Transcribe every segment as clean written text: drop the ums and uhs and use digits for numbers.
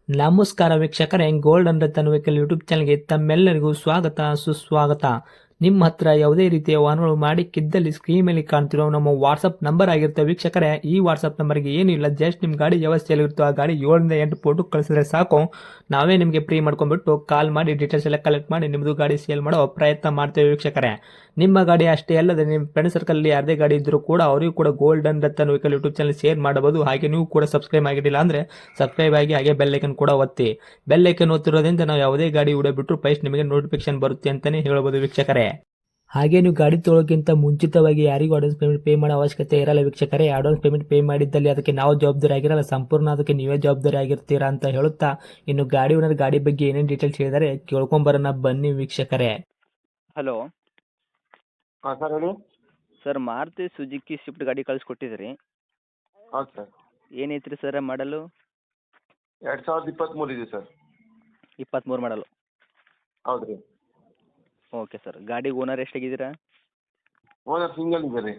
ನಮಸ್ಕಾರ ವೀಕ್ಷಕರೇ, golden Ratan vehicle YouTube ಚಾನಲ್ಗೆ ತಮ್ಮೆಲ್ಲರಿಗೂ ಸ್ವಾಗತ ಸುಸ್ವಾಗತ. ನಿಮ್ಮ ಹತ್ರ ಯಾವುದೇ ರೀತಿಯ ವಾಹನಗಳು ಮಾಡಿಕ್ಕಿದ್ದಲ್ಲಿ ಸ್ಕ್ರೀನ್ ಮೇಲೆ ಕಾಣ್ತಿರೋ ನಮ್ಮ ವಾಟ್ಸಪ್ ನಂಬರ್ ಆಗಿರುತ್ತೆ ವೀಕ್ಷಕರೇ. ಈ ವಾಟ್ಸಪ್ ನಂಬರ್ಗೆ ಏನಿಲ್ಲ, ಜಸ್ಟ್ ನಿಮ್ಮ ಗಾಡಿ ವ್ಯವಸ್ಥೆಯಲ್ಲಿರುತ್ತೋ ಆ ಗಾಡಿ 7 ರಿಂದ 8 ಫೋಟೋ ಕಳಿಸಿದ್ರೆ ಸಾಕು, ನಾವೇ ನಿಮಗೆ ಫ್ರೀ ಮಾಡ್ಕೊಂಡ್ಬಿಟ್ಟು ಕಾಲ್ ಮಾಡಿ ಡೀಟೇಲ್ಸ್ ಎಲ್ಲ ಕಲೆಕ್ಟ್ ಮಾಡಿ ನಿಮ್ಮದು ಗಾಡಿ ಸೇಲ್ ಮಾಡೋ ಪ್ರಯತ್ನ ಮಾಡ್ತೇವೆ ವೀಕ್ಷಕರೇ. ನಿಮ್ಮ ಗಾಡಿ ಅಷ್ಟೇ ಅಲ್ಲದೆ ನಿಮ್ಮ ಫ್ರೆಂಡ್ ಸರ್ಕಲ್ ಯಾರದೇ ಗಾಡಿ ಇದ್ದರೂ ಕೂಡ ಅವರಿಗೂ ಕೂಡ golden Ratan vehicle YouTube channel share ಮಾಡಬಹುದು. ಹಾಗೆ ನೀವು ಕೂಡ ಸಬ್ಸ್ಕ್ರೈಬ್ ಆಗಿರಲಿಲ್ಲ ಅಂದರೆ ಸಬ್ಸ್ಕ್ರೈಬ್ ಆಗಿ ಹಾಗೆ ಬೆಲ್ ಐಕನ್ ಕೂಡ ಒತ್ತಿ. ಬೆಲ್ ಐಕನ್ ಒತ್ತಿರೋದ್ರಿಂದ ನಾವು ಯಾವುದೇ ಗಾಡಿ ವಿಡಿಯೋ ಬಿಟ್ಟರು ಫಸ್ಟ್ ನಿಮಗೆ ನೋಟಿಫಿಕೇಶನ್ ಬರುತ್ತೆ ಅಂತಾನೆ ಹೇಳ್ಬೋದು ವೀಕ್ಷಕರೇ. ಹಾಗೆ ನೀವು ಗಾಡಿ ತೊಳೋಕ್ಕಿಂತ ಮುಂಚಿತವಾಗಿ ಯಾರಿಗೂ ಅಡ್ವಾನ್ಸ್ ಪೇಮೆಂಟ್ ಪೇ ಮಾಡೋ ಅವಶ್ಯಕತೆ ಇರಲ್ಲ ವೀಕ್ಷಕರೇ. ಅಡ್ವಾನ್ಸ್ ಪೇಮೆಂಟ್ ಪೇ ಮಾಡಿದ್ದಲ್ಲಿ ಅದಕ್ಕೆ ನಾವು ಜವಾಬ್ದಾರಿ ಆಗಿರಲ್ಲ, ಸಂಪೂರ್ಣ ಅದಕ್ಕೆ ನೀವೇ ಜವಾಬ್ದಾರಿ ಆಗಿರ್ತೀರಾ ಅಂತ ಹೇಳುತ್ತಾ, ಇನ್ನು ಗಾಡಿ ಓನರ್ ಗಾಡಿ ಬಗ್ಗೆ ಏನೇನು ಡೀಟೇಲ್ಸ್ ಹೇಳಿದರೆ ಕೇಳ್ಕೊಂಬರೋಣ ಬನ್ನಿ ವೀಕ್ಷಕರೇ. ಹಲೋ ಹಾಂ ಸರ್ ಹೇಳಿ. ಸರ್, ಮಾರುತಿ ಸುಜುಕಿ ಸ್ವಿಫ್ಟ್ ಗಾಡಿ ಕಳಿಸ್ಕೊಟ್ಟಿದ್ರಿ. ಹೌದು ಸರ್. ಏನೈತ್ರಿ ಸರ್ ಮಾಡಲು? 2023 ಇದೆ ಸರ್. 23 ಮಾಡಲು. ಹೌದು ರೀ. Okay sir. ಗಾಡಿ ಓನರ್ ಎಷ್ಟಾಗಿದ್ದೀರಾ? ಓನರ್ ಸಿಂಗಲ್ ಇದೆ ರೀ.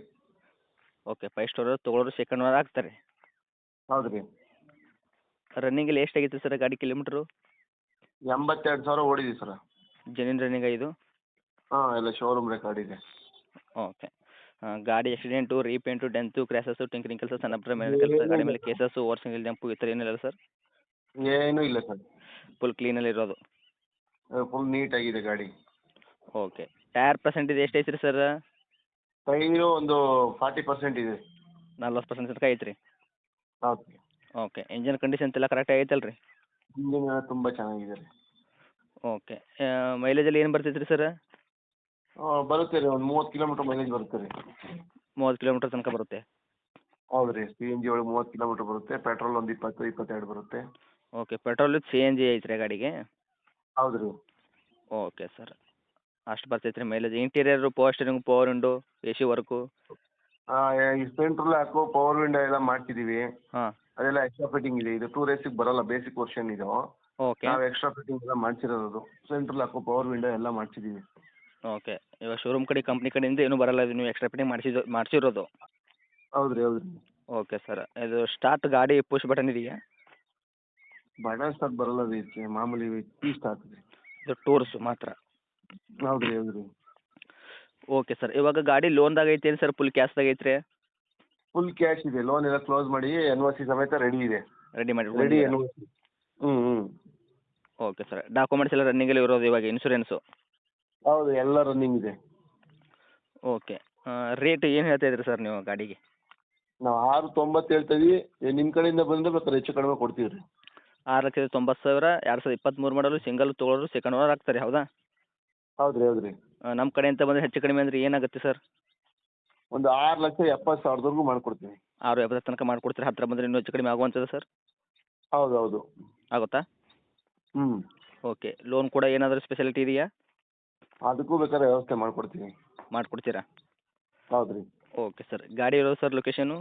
ಓಕೆ, ಫಸ್ಟ್ ಓನರ್ ತೊಗೊಳೋರು ಸೆಕೆಂಡ್ ಓನರ್ ಆಗ್ತಾರೆ. ಹೌದು ರೀ. ರನ್ನಿಂಗಲ್ಲಿ ಎಷ್ಟಾಗಿತ್ತು ಸರ್ ಗಾಡಿ ಕಿಲೋಮೀಟ್ರು? 82,000 ಓಡಿದೆ ಸರ್. ಜೆನ್ಯೂನ್ ರನ್ನಿಂಗ್ ಇದು? ಹಾಂ, ಎಲ್ಲ ಶೋರೂಮ್ ರೆಕಾರ್ಡ್ ಇದೆ. ಓಕೆ. ಗಾಡಿ ಆಕ್ಸಿಡೆಂಟು, ರೀಪೇಂಟು, ಡೆಂತು, ಕ್ರ್ಯಾಸಸ್ಸು, ಟಿಂಕರಿಂಗ್ ಕೆಲಸ, ಸಣ್ಣ ಪುಟ್ಟ ಮೇಲೆ ಕೆಲಸ, ಗಾಡಿ ಮೇಲೆ ಕೇಸಸ್ಸು, ಓವರ್ ಸಿಂಗಲ್ ಜಂಪು ಈ ಥರ ಏನಿಲ್ಲ ಸರ್? ಏನೂ ಇಲ್ಲ ಸರ್. ಫುಲ್ ಕ್ಲೀನಲ್ಲಿ ಇರೋದು? ಫುಲ್ ನೀಟಾಗಿದೆ ಗಾಡಿ. ಓಕೆ. ಟೈರ್ ಪರ್ಸೆಂಟೇಜ್ ಎಷ್ಟು ಐತ್ರಿ ಸರ್? ಟೈರು ಒಂದು 40% ಇದೆ. 40% ತನಕ ಐತ್ರಿ? ಹೌದು ರೀ. ಓಕೆ. ಇಂಜನ್ ಕಂಡೀಷನ್ ಎಲ್ಲ ಕರೆಕ್ಟಾಗಿ ಐತಲ್ಲ ರೀ? ಇಂಜಿನ್ ತುಂಬ ಚೆನ್ನಾಗಿದೆ ರೀ. ಓಕೆ. ಮೈಲೇಜಲ್ಲಿ ಏನು ಬರ್ತೈತೆ ರೀ ಸರ್? ಬರುತ್ತೆ ರೀ, ಒಂದು 30 ಕಿಲೋಮೀಟ್ರ್ ಮೈಲೇಜ್ ಬರುತ್ತೆ ರೀ. 30 ಕಿಲೋಮೀಟರ್ ತನಕ ಬರುತ್ತೆ? ಹೌದು ರೀ. CNG ಒಳಗೆ 30 ಕಿಲೋಮೀಟ್ರ್ ಬರುತ್ತೆ, ಪೆಟ್ರೋಲ್ ಒಂದು 20-22 ಬರುತ್ತೆ. ಓಕೆ. ಪೆಟ್ರೋಲ್ ವಿತ್ CNG ಐತ್ರಿ ಗಾಡಿಗೆ? ಹೌದು ರೀ. Okay sir. ಅಷ್ಟು ಬರ್ತೈತೆ ರೀ mileage. Interior, power steering, power window, AC work? ಈ ಸೆಂಟ್ರಲ್ ಲಾಕು, ಪವರ್ ವಿಂಡೋ ಎಲ್ಲ ಮಾಡ್ತಿದ್ದೀವಿ. ಹಾಂ. ಅದೆಲ್ಲ ಎಕ್ಸ್ಟ್ರಾ ಫಿಟ್ಟಿಂಗ್ ಇದೆ. ಇದು 2 ರೇಸಿಗೆ ಬರೋಲ್ಲ, ಬೇಸಿಕ್ ವರ್ಷನ್ ಇದು. ಓಕೆ. ನಾವು ಎಕ್ಸ್ಟ್ರಾ ಫಿಟ್ಟಿಂಗ್ ಎಲ್ಲ ಮಾಡಿಸಿರೋದು. ಸೆಂಟ್ರಲ್ ಲಾಕು, ಪವರ್ ವಿಂಡೋ ಎಲ್ಲ ಮಾಡಿಸಿದ್ದೀವಿ. ಓಕೆ. ಇವಾಗ ಶೋರೂಮ್ ಕಡೆ, ಕಂಪ್ನಿ ಕಡೆಯಿಂದ ಏನೂ ಬರಲ್ಲ, ಇದು ನೀವು ಎಕ್ಸ್ಟ್ರಾ ಫಿಟ್ಟಿಂಗ್ ಮಾಡಿಸಿರೋದು? ಹೌದು ರೀ, ಹೌದು ರೀ. Okay sir. ಇದು ಸ್ಟಾರ್ಟ್ ಗಾಡಿ ಪುಷ್ ಬಟನ್ ಇದೆಯಾ? ಬಟನ್ ಸ್ಟಾರ್ಟ್ ಬರೋಲ್ಲ ರೀ, ಮಾಮೂಲಿ ಕೀ ಸ್ಟಾರ್ಟ್ ರೀ. ಇದು ಟೂರ್ಸ್ ಮಾತ್ರ? ಹೌದು ರೀ, ಹೌದು ರೀ. Okay sir. ಇವಾಗ ಗಾಡಿ ಲೋನ್ದಾಗ ಐತೆ ಏನು ಸರ್, ಫುಲ್ ಕ್ಯಾಶ್ದಾಗ ಐತ್ರಿ? ಫುಲ್ ಕ್ಯಾಶ್ ಇದೆ. ಲೋನ್ ಎಲ್ಲ ಕ್ಲೋಸ್ ಮಾಡಿ NOC ಸಮೇತ ರೆಡಿ ಇದೆ. ರೆಡಿ ಮಾಡಿ ರೆಡಿ NOC. ಹ್ಞೂ. Okay sir. ಡಾಕ್ಯುಮೆಂಟ್ಸ್ ಎಲ್ಲ ರನ್ನಿಂಗಲ್ಲಿ ಇರೋದು ಇವಾಗ, ಇನ್ಶೂರೆನ್ಸು? ಹೌದು, ಎಲ್ಲ ರನ್ನಿಂಗ್ ಇದೆ. ಓಕೆ. ರೇಟ್ ಏನು ಹೇಳ್ತಾ ಇದ್ರಿ ಸರ್ ನೀವು ಗಾಡಿಗೆ? ನಾವು 690 ಹೇಳ್ತಾ ಇದೀವಿ. ನಿಮ್ಮ ಕಡೆಯಿಂದ ಬಂದರೆ ಬೇಕಾದ್ರೆ ಹೆಚ್ಚು ಕಡಿಮೆ ಕೊಡ್ತೀವಿ ರೀ. 6,90,000, 2023 ಮಾಡಲು, ಸಿಂಗಲ್ ತೊಗೊಳೋರು ಸೆಕೆಂಡ್ ಓನರ್ ಆಗ್ತಾರೆ, ಹೌದಾ? ಹೌದು ರೀ, ಹೌದು ರೀ. ನಮ್ಮ ಕಡೆಯಿಂದ ಬಂದರೆ ಹೆಚ್ಚು ಕಡಿಮೆ ಅಂದರೆ ಏನಾಗುತ್ತೆ ಸರ್? ಒಂದು 6,70,000 ಮಾಡ್ಕೊಡ್ತೀನಿ. 6,70,000 ತನಕ ಮಾಡಿಕೊಡ್ತೀರಾ? ಹತ್ತಿರ ಬಂದರೆ ಇನ್ನೂ ಹೆಚ್ಚು ಕಡಿಮೆ ಆಗುವಂಥದ್ದು ಸರ್? ಹೌದು, ಹೌದು. ಆಗುತ್ತಾ? ಹ್ಞೂ. ಓಕೆ. ಲೋನ್ ಕೂಡ ಏನಾದರೂ ಸ್ಪೆಷಾಲಿಟಿ ಇದೆಯಾ? ಅದಕ್ಕೂ ಬೇಕಾದ್ರೆ ವ್ಯವಸ್ಥೆ ಮಾಡಿಕೊಡ್ತೀನಿ. ಮಾಡಿಕೊಡ್ತೀರಾ? ಹೌದು ರೀ. Okay sir. ಗಾಡಿ ಇರೋದು ಸರ್ ಲೊಕೇಶನು?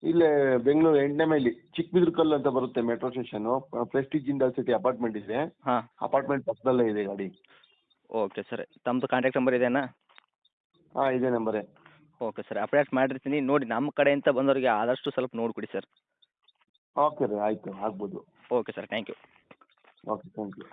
ಇಲ್ಲೇ ಬೆಂಗಳೂರು 8ನೇ ಮೈಲಿ ಚಿಕ್ಕಬಿದ್ರಕಲ್ಲು ಅಂತ ಬರುತ್ತೆ, metro station. Prestige Jindal City apartment ಇದೆ. ಹಾಂ. ಅಪಾರ್ಟ್ಮೆಂಟ್ ಪಕ್ಕದಲ್ಲೇ ಇದೆ ಗಾಡಿ. Okay sir. ತಮ್ಮದು ಕಾಂಟ್ಯಾಕ್ಟ್ ನಂಬರ್ ಇದೆಯಾ? ಹಾಂ, ಇದೇ ನಂಬರೇ. Okay sir. ಅಪ್ಡೇಟ್ ಮಾಡಿರ್ತೀನಿ ನೋಡಿ. ನಮ್ಮ ಕಡೆಯಿಂದ ಬಂದವರಿಗೆ ಆದಷ್ಟು ಸ್ವಲ್ಪ ನೋಡಿಕೊಡಿ ಸರ್. ಓಕೆ ರೀ, ಆಯಿತು, ಆಗ್ಬೋದು. Okay sir. Thank you. Okay, thank you.